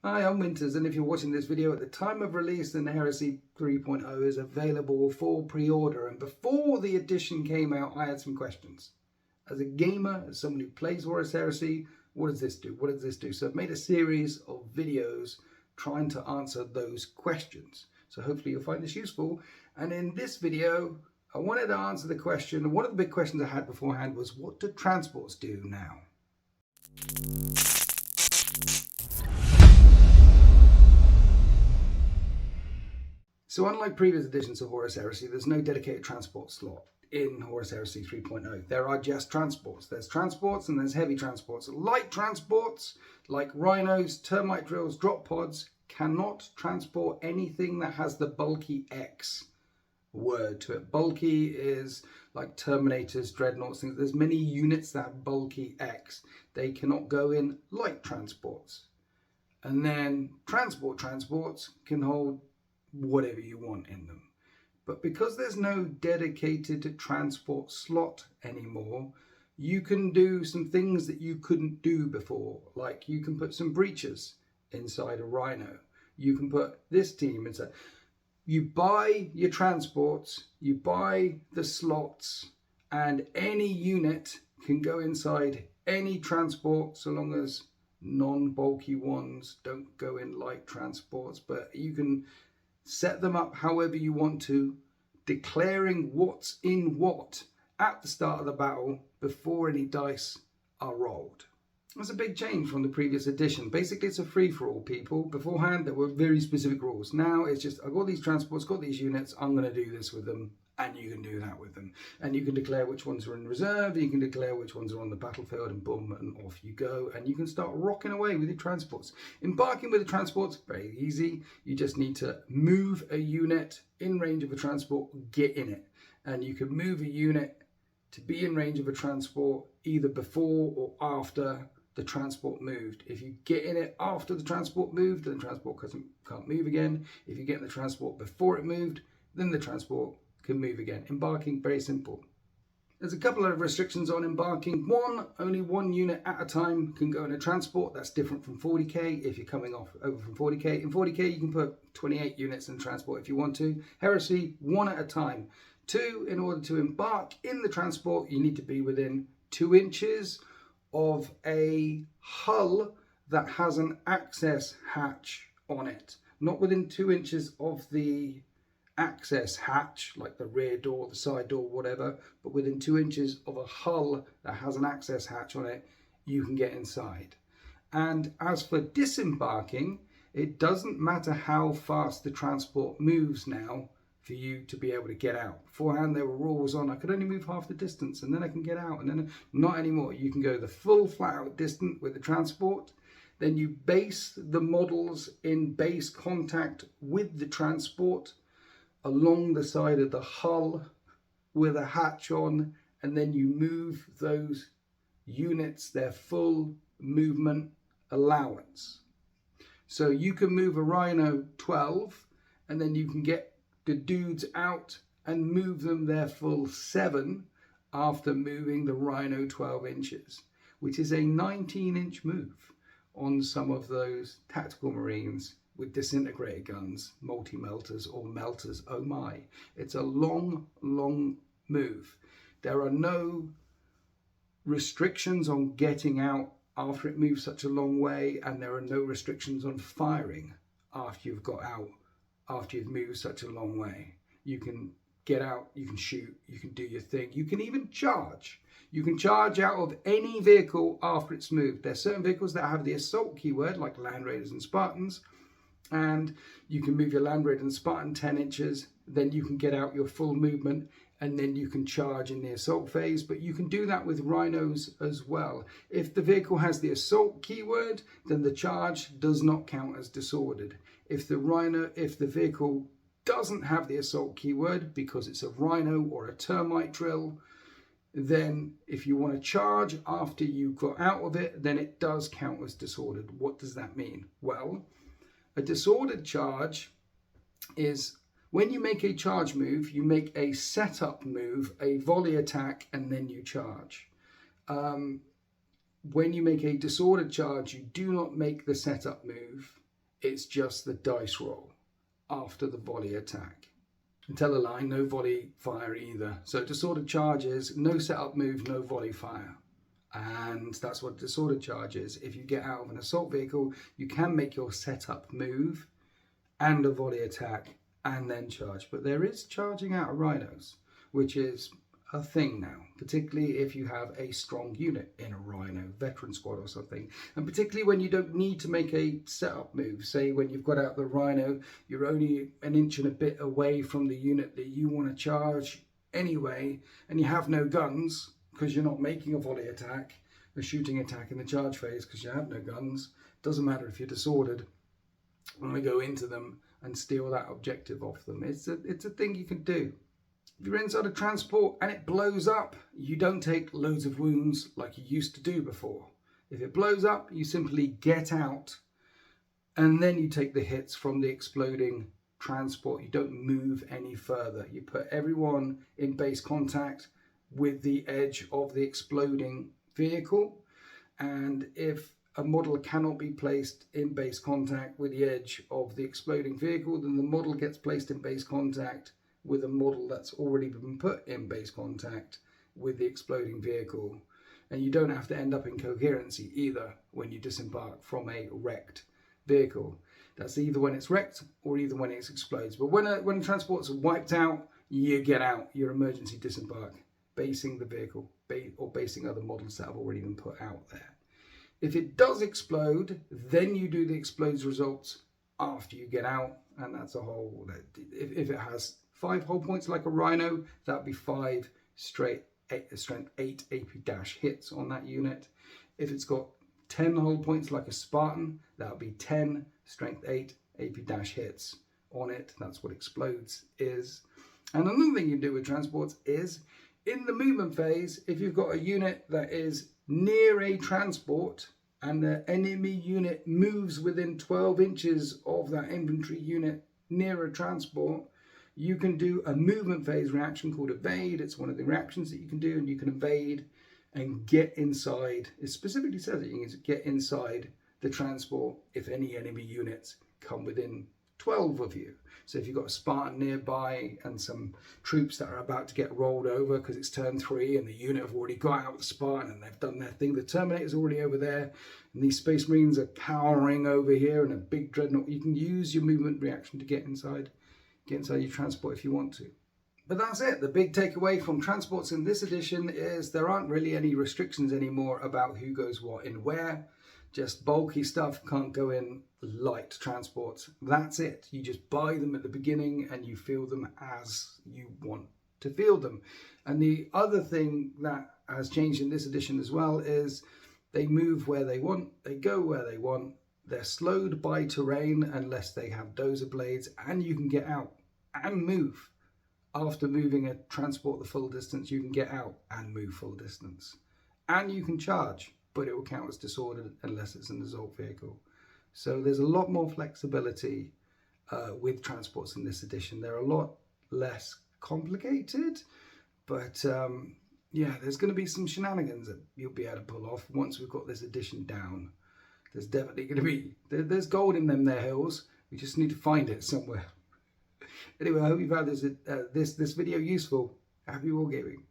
Hi, I'm Winters, and if you're watching this video at the time of release, then Heresy 3.0 is available for pre-order. And before the edition came out, I had some questions. As a gamer, as someone who plays Horus Heresy, what does this do? What does this do? So I've made a series of videos trying to answer those questions. So hopefully you'll find this useful. And in this video, I wanted to answer the question, one of the big questions I had beforehand was, what do transports do now? So unlike previous editions of Horus Heresy, there's no dedicated transport slot in Horus Heresy 3.0. There are just transports. There's transports and there's heavy transports. Light transports, like rhinos, termite drills, drop pods, cannot transport anything that has the bulky X word to it. Bulky is like Terminators, Dreadnoughts, things. There's many units that have bulky X. They cannot go in light transports. And then transports can hold whatever you want in them. But because there's no dedicated transport slot anymore, you can do some things that you couldn't do before. Like you can put some breaches inside a rhino. You can put this team inside. You buy your transports, you buy the slots, and any unit can go inside any transport so long as non-bulky ones don't go in light transports. But you can set them up however you want to, declaring what's in what at the start of the battle before any dice are rolled. That's a big change from the previous edition. Basically, it's a free-for-all, people. Beforehand, there were very specific rules. Now, it's just, I've got these transports, got these units, I'm going to do this with them, and you can do that with them. And you can declare which ones are in reserve, you can declare which ones are on the battlefield, and boom, and off you go. And you can start rocking away with your transports. Embarking with the transports, very easy. You just need to move a unit in range of a transport, get in it. And you can move a unit to be in range of a transport either before or after the transport moved. If you get in it after the transport moved, then the transport can't move again. If you get in the transport before it moved, then the transport can move again. Embarking, very simple. There's a couple of restrictions on embarking. One, only one unit at a time can go in a transport. That's different from 40k if you're coming over from 40k. In 40k, you can put 28 units in transport if you want to. Heresy, one at a time. Two, in order to embark in the transport, you need to be within 2 inches of a hull that has an access hatch on it. Not within 2 inches of the access hatch, like the rear door, the side door, whatever, but within 2 inches of a hull that has an access hatch on it, you can get inside. And as for disembarking, it doesn't matter how fast the transport moves now for you to be able to get out. Beforehand, there were rules on, I could only move half the distance and then I can get out, and then not anymore. You can go the full flat out distance with the transport. Then you base the models in base contact with the transport along the side of the hull with a hatch on, and then you move those units their full movement allowance. So you can move a Rhino 12 and then you can get the dudes out and move them their full 7 after moving the Rhino 12 inches, which is a 19-inch move on some of those tactical marines with disintegrator guns, multi-melters or melters. Oh my, it's a long, long move. There are no restrictions on getting out after it moves such a long way, and there are no restrictions on firing after you've got out, after you've moved such a long way. You can get out, you can shoot, you can do your thing. You can even charge. You can charge out of any vehicle after it's moved. There's certain vehicles that have the assault keyword, like Land Raiders and Spartans, and you can move your Land Raider and Spartan 10 inches, then you can get out your full movement, and then you can charge in the assault phase. But you can do that with rhinos as well. If the vehicle has the assault keyword, then the charge does not count as disordered. If the vehicle doesn't have the assault keyword because it's a rhino or a termite drill, then if you want to charge after you got out of it, then it does count as disordered. What does that mean? Well, a disordered charge is when you make a charge move, you make a setup move, a volley attack, and then you charge. When you make a disordered charge, you do not make the setup move. It's just the dice roll after the volley attack. And tell a lie, no volley fire either. So disordered charges, no setup move, no volley fire. And that's what disordered charge is. If you get out of an assault vehicle, you can make your setup move and a volley attack and then charge. But there is charging out of rhinos, which is a thing now, particularly if you have a strong unit in a rhino veteran squad or something, and particularly when you don't need to make a setup move. Say when you've got out the rhino, you're only an inch and a bit away from the unit that you want to charge anyway, and you have no guns because you're not making a volley attack, a shooting attack in the charge phase because you have no guns. Doesn't matter if you're disordered. I'm going to go into them and steal that objective off them. It's a thing you can do. If you're inside a transport and it blows up, you don't take loads of wounds like you used to do before. If it blows up, you simply get out and then you take the hits from the exploding transport. You don't move any further. You put everyone in base contact with the edge of the exploding vehicle, and if a model cannot be placed in base contact with the edge of the exploding vehicle, then the model gets placed in base contact with a model that's already been put in base contact with the exploding vehicle. And you don't have to end up in coherency either when you disembark from a wrecked vehicle. That's either when it's wrecked or either when it explodes. But when a transport's wiped out, you get out, your emergency disembark, basing the vehicle or basing other models that have already been put out there. If it does explode, then you do the explodes results after you get out, and that's a whole, if it has 5 hull points like a rhino, that'd be 5 straight strength 8 AP- hits on that unit. If it's got 10 hull points like a Spartan, that would be 10 strength 8 AP- hits on it. That's what explodes is. And another thing you do with transports is, in the movement phase, if you've got a unit that is near a transport and the enemy unit moves within 12 inches of that infantry unit near a transport, you can do a movement phase reaction called evade. It's one of the reactions that you can do, and you can evade and get inside. It specifically says that you can get inside the transport if any enemy units come within 12 of you. So if you've got a Spartan nearby and some troops that are about to get rolled over because it's turn 3 and the unit have already got out the Spartan and they've done their thing, the Terminator's already over there and these Space Marines are cowering over here and a big dreadnought, you can use your movement reaction to get inside your transport if you want to. But that's it. The big takeaway from transports in this edition is there aren't really any restrictions anymore about who goes what in where. Just bulky stuff can't go in light transports. That's it. You just buy them at the beginning and you field them as you want to field them. And the other thing that has changed in this edition as well is they move where they want, they go where they want. They're slowed by terrain unless they have dozer blades, and you can get out and move. After moving a transport the full distance, you can get out and move full distance. And you can charge, but it will count as disordered unless it's an assault vehicle. So there's a lot more flexibility with transports in this edition. They're a lot less complicated, but yeah, there's going to be some shenanigans that you'll be able to pull off once we've got this edition down. There's definitely going to be, there's gold in them there hills. We just need to find it somewhere. Anyway, I hope you found this video useful. Happy wargaming.